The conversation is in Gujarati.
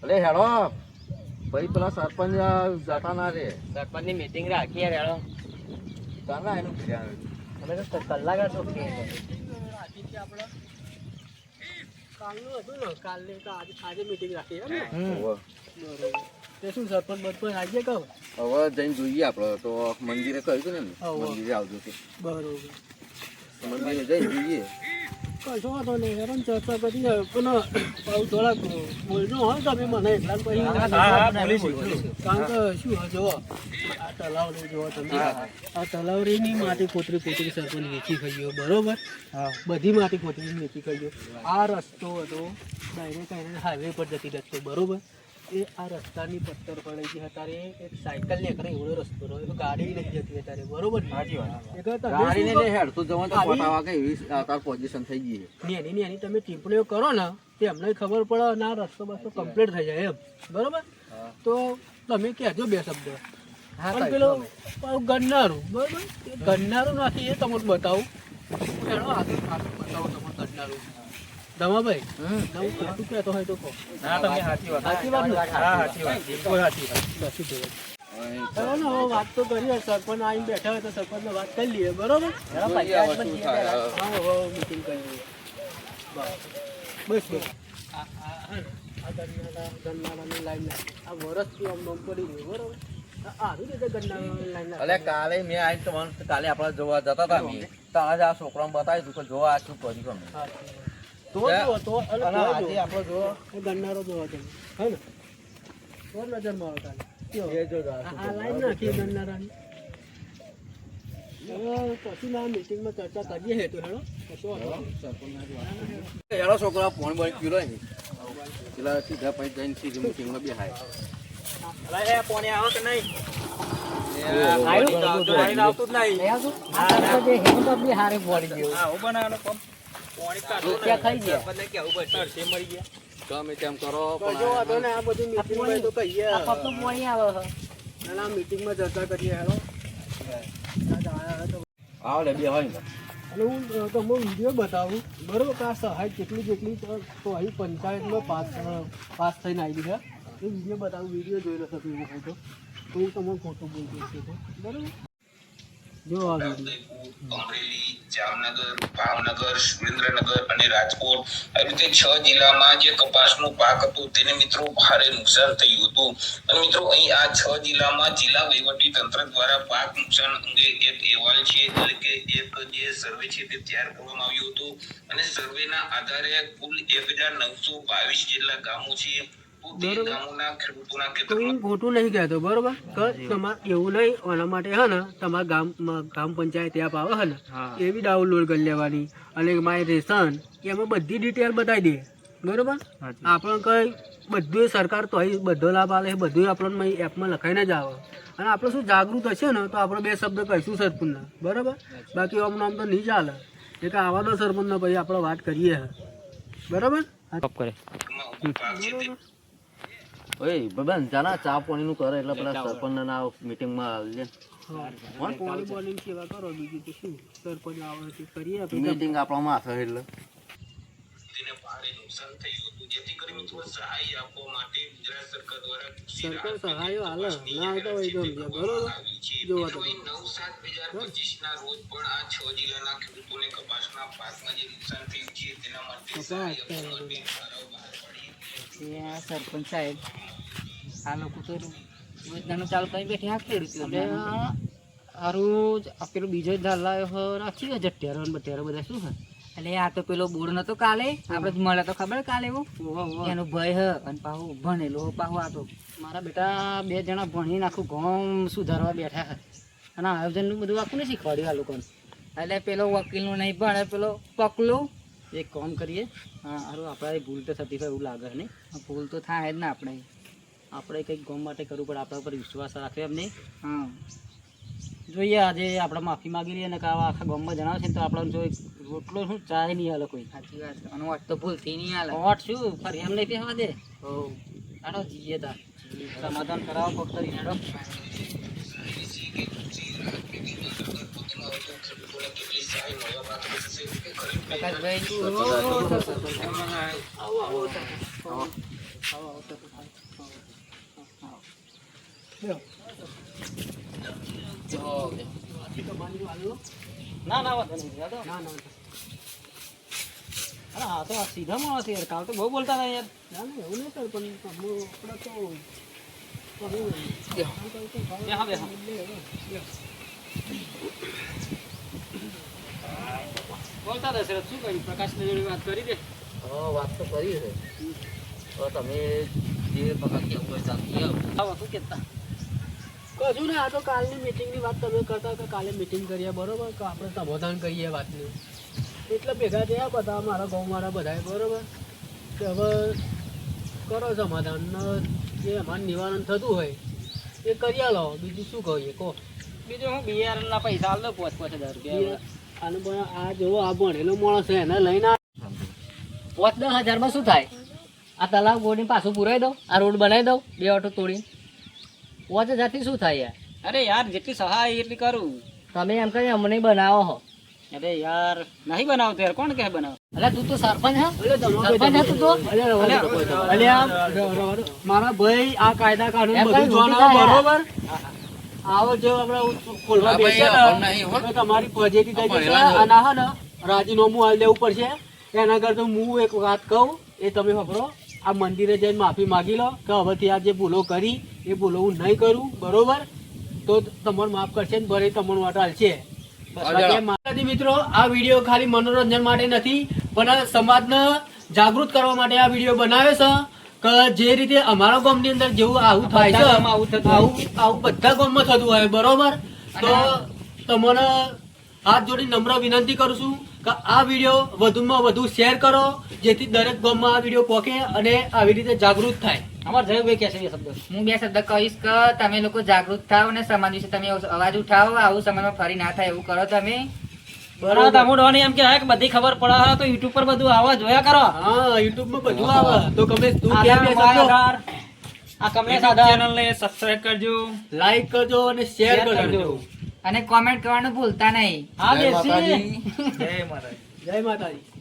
અરે હેડો ભાઈ પેલા સરપંચ જતા ના રે સરપંચ ની મીટિંગ રાખીએ હેડો ચાલે એનું અમે તો કલાક હતો કે કાલનું હતું ને કાલે તો આજે મીટિંગ રાખી હે ને બરોબર તે શું સરપંચ બરપંચ આજે કહો હવે જઈને જોઈએ આપણે તો મંદિરે કહ્યું હતું ને મંદિરે આવજો કે બરોબર મંદિરે જઈને જોઈએ કશો વાંધો નહીં હેરાન ચર્ચા કરી પણ થોડાક બોલજો હોય તમે મને એટલા પછી કારણ કે શું જુઓ આ તલાવ લઈ જુઓ તમે આ તલાવરીની માટી કોતરી સરપંચ વેચી ખાઈઓ બરોબર બધી માટી કોતરી વેચી ખાઈઓ આ રસ્તો હતો ડાયરેક્ટ હાઈવે પર જતી રસ્તો બરોબર એ આ રસ્તાની પથ્થર પડી ગઈ અત્યારે એક સાયકલ ને કરે એવડો રસ્તો રહ્યો ગાડી નહીં જતી અત્યારે બરોબર ગાડીને લે હેડ તું જવા તો પટાવા કે એવી તાર પોઝિશન થઈ ગઈ નેની તમે ટિપ્પણીઓ કરો ને તે અમને ખબર પડે ના રસ્તો બસ્તો કમ્પ્લીટ થઈ જાય એમ બરોબર તો તમે કહેજો બે શબ્દ પણ પેલું ગન્નારું બરોબર ગન્નારું નથી એ તમને બતાવું એનો આગળ બતાવો તમને ગન્નારું દમાભાઈ નવું ખોટું કહેતો હોય તો કહો સાચી વાત ને સાચી વાત બિલકુલ સાચી વાત ચલો ને હવે વાત તો કરીએ સરપંચ આવીને બેઠા હોય તો સરપંચને વાત કરી લઈએ બરોબર હા હવે મીટિંગ કરી લઈએ બસ આ ગન્નારાની લાઈન આ વરસથી આમ નોમ પડી ગયું બરોબર આવી રીતે ગન્નારાની લાઈન અલે કાલે મેં આવી તો કાલે આપણે જોવા જતા હતા અમે તો આજે આ છોકરાને બતાવી દીધું કે જોવા આ શું કર્યું અમે ગન્નારો જોવા તમે હે ને તો નજર મારો કાલે આ લાઈન નાખી ગન્નારાની પછી ના મીટિંગમાં ચર્ચા કરીએ હે તો હેડો હેડો છોકરા ફોન બોલ પીલો ને પેલા સીધા પછી જઈને સીધી મીટિંગમાં બેહાય પોણે આવો કે નહીં તમે તેમ કરો મીટિંગમાં ચર્ચા કરીએ હેડો આવો લે બે હોય ને અને હું તમને વિડીયો બતાવું બરોબર કે આ સહાય જેટલી તો અહીં પંચાયતમાં પાસ થઈને આવી છે એ વિડીયો બતાવું વિડીયો જોઈ લો તમે એવો ફોટો તો હું તમને ફોટો બોલી દઈશ બરોબર જો આ વિડીયો અમરેલી જામનગર ભાવનગર સુરેન્દ્રનગર અને રાજકોટ આવી રીતે 6 જિલ્લામાં જે કપાસનું પાક હતું તેને મિત્રો ભારે નુકસાન થયું હતું અને મિત્રો અહીં આ 6 જિલ્લામાં જિલ્લા વહીવટી તંત્ર દ્વારા પાક નુકસાન અંગે એક અહેવાલ છે એટલે કે એક જે સર્વે છે તે તૈયાર કરવામાં આવ્યું હતું અને સર્વેના આધારે કુલ 1922 જેટલા ગામો છે હું ખોટું નહીં કહેતો બરોબર તમારે એવું નહીં એના માટે હે ને તમારા ગામ પંચાયત એપ આવે હે ને એ બી ડાઉનલોડ કરી લેવાની અને માય રેશન એમાં બધી ડિટેલ બતાવી દે બરોબર આપણે કઈ બધું સરકાર તો અહીં બધો લાભ આવે એ બધું આપણને એપમાં લખાઈને જ આવે અને આપણે શું જાગૃત હશે ને તો આપણે બે શબ્દ કહીશું સરપંચને બરાબર બાકી આમ નામ તો નહીં ચાલે એટલે આવા દો સરપંચને પછી આપણે વાત કરીએ બરાબર ઓય બબન જાના ચા પાણી નું કરે એટલે પેલા સરપંચ ના મીટિંગમાં આવજે પાણી બોલિંગ સેવા કરો બીજું તો શું સરપંચ આવે છે કરીએ મીટિંગ આપણામાં હાથે એટલે તેને ભારે નુકસાન થયું હતું જેથી કરી મિત્રો સહાય આપવા માટે ગુજરાત સરકાર દ્વારા સરકાર સહાય હાલે ના આવતા હોય તો બરોબર જોવા તો 9/7/2025 ના રોજ પણ આ 6 જિલ્લાના ખેડૂતોને કપાસના પાકમાં જે નુકસાન થયું છે તેના માટે સહાય આપવા માટે સરપંચ સાહેબ આ લોકો તો યોજનાનું ચાલુ કરી બેઠી આ ખેડૂતો સારું આ પેલો બીજો ધાર લાવ્યો રાખી દે જટ્યારો ને બટ્યારો બધા શું છે એટલે આ તો પેલો બોર્ડ નતો કાલે આપણે મળે તો ખબર કાલે એવો એનો ભય હ અને પાછું ભણેલો પાછું આ તો મારા બેટા 2 જણા ભણીને આખું ગામ સુધારવા બેઠા અને આયોજનનું બધું આખું નહીં શીખવાડ્યું આ લોકોને એટલે પેલો વકીલનું નહીં ભણે પેલો પકલો એક કામ કરીએ હા સારું આપણે ભૂલ તો થતી હોય એવું લાગે નહીં ભૂલ તો થાય જ ને આપણે કંઈક ગામ માટે કરવું પડે આપણા ઉપર વિશ્વાસ રાખે એમ નહીં હા જોઈએ આજે આપણે માફી માગી લઈએ ને કે આખા ગામમાં જણાવશે ને તો આપણે જો રોટલો શું ચાય નહીં હાલે કોઈ સાચી વાત અને વોટ તો ભૂલથી નહીં હાલે વોટ શું ફરી એમ નહીં પહેવા દે હો હાડો જઈએ તાર સમાધાન કરાવો ફક્ત હાડો અહીં મળવા વાત થશે કે ખરી પ્રકાશભાઈ આવો આવો આવો આવો ના ના વાંધો નહીં યાર. ના ના અરે હા તો આ સીધા માણસ છે યાર, કાલ તો બહુ બોલતા હતા યાર. ના ના એવું નહીં સર પણ આપણે તો બેહા બેહા. બોલતા હતા સર, શું કર્યું? પ્રકાશની જોડે વાત કરી દે. હા વાત તો કરી છે. તો તમે જે પ્રકાર કેવું હોય ચાલતી આવો. આવો શું કહેતા? કશું ને આ તો કાલની મીટિંગની વાત તમે કરતા કે કાલે મીટિંગ કરીએ બરોબર કે આપણે સમાધાન કરીએ વાતનું એટલે ભેગા થયા બધા મારા ગામ મારા બધાએ બરોબર કે હવે કરો સમાધાન ને જે અમારું નિવારણ થતું હોય એ કરી આલો બીજું શું કહીએ કહો બીજું હું બિયારણના પૈસા આલ દો 5,000 રૂપિયા. આને પણ આ જોવો આ ભણેલો માણસ છે એને લઈને 5,000 માં શું થાય? આ તલાવ ગોળીને પાછું પુરાઈ દઉં, આ રોડ બનાવી દઉં, 2 ઓટો તોડીને 5,000 થી શું થાય યાર? અરે યાર જેટલી સહાય એટલી કરું. તમે એમ કહી અમને બનાવો હો. અરે યાર નહીં બનાવતો યાર, કોણ કહે બનાવ? અરે તું તો સરપંચ હે? સરપંચ હતું તો? મારા ભાઈ આ કાયદા કાનૂન એમ બધું કઈ જોવાનું ઊંધી થાય બરોબર આવો જો આપણે ખોલવા હા ભાઈ, બેસીએ આપણને ને, નહીં હો. તો તમારી ફજેતી થઈ આપણને જશે નહીં. અને હા ને રાજીનામું આલી દેવું પડશે એના કરતા હું એક વાત કહું એ તમે ખબરો આ મંદિરે જઈને માફી માગી લો કે હવેથી આ જે ભૂલો કરી એ ભૂલો હું નહીં કરું બરોબર તો તમારે માફ કરશે ને ભરે તમારું માટે હાલશે બાકી માતાજી મિત્રો આ વિડીયો ખાલી મનોરંજન માટે નથી પણ આ સમાજને જાગૃત કરવા માટે આ વિડીયો બનાવે છે કે જે રીતે અમારા ગામની અંદર જેવું આવું થાય છે બધા ગામમાં આવું થતું હોય. આવું બધા ગામમાં થતું હોય બરોબર તો તમને હાથ જોડી નમ્ર વિનંતી કરું છું કે આ વિડીયો વધુમાં વધુ શેર કરો જેથી દરેક ગામમાં આ વિડીયો પહોંચે અને આવી રીતે જાગૃત થાય અમાર જયભાઈ કહે છે બે શબ્દ. હું 2 શબ્દ કહીશ કે તમે લોકો જાગૃત થાઓ અને સમાજ વિશે તમે અવાજ ઉઠાવો. આવું સમાજમાં ફરી ના થાય એવું કરો તમે. બરોબર. તામુડવાની એમ કે બધી ખબર પડે તો યુટ્યુબ પર બધું આવા જોયા કરો. હા યુટ્યુબ માં બધું આવે તો તમે તું આધાર, ક્યાં બે મોબાઈલ શબ્દો? આધાર. આ કમલેશ આધાર ચેનલને સબસ્ક્રાઇબ કરજો, લાઈક કરજો અને શેર શેર કરજો કરજો. અને કોમેન્ટ કરવાનું ભૂલતા નહીં. હા જય બેસી. માતાજી. જય માતાજી. જય માતાજી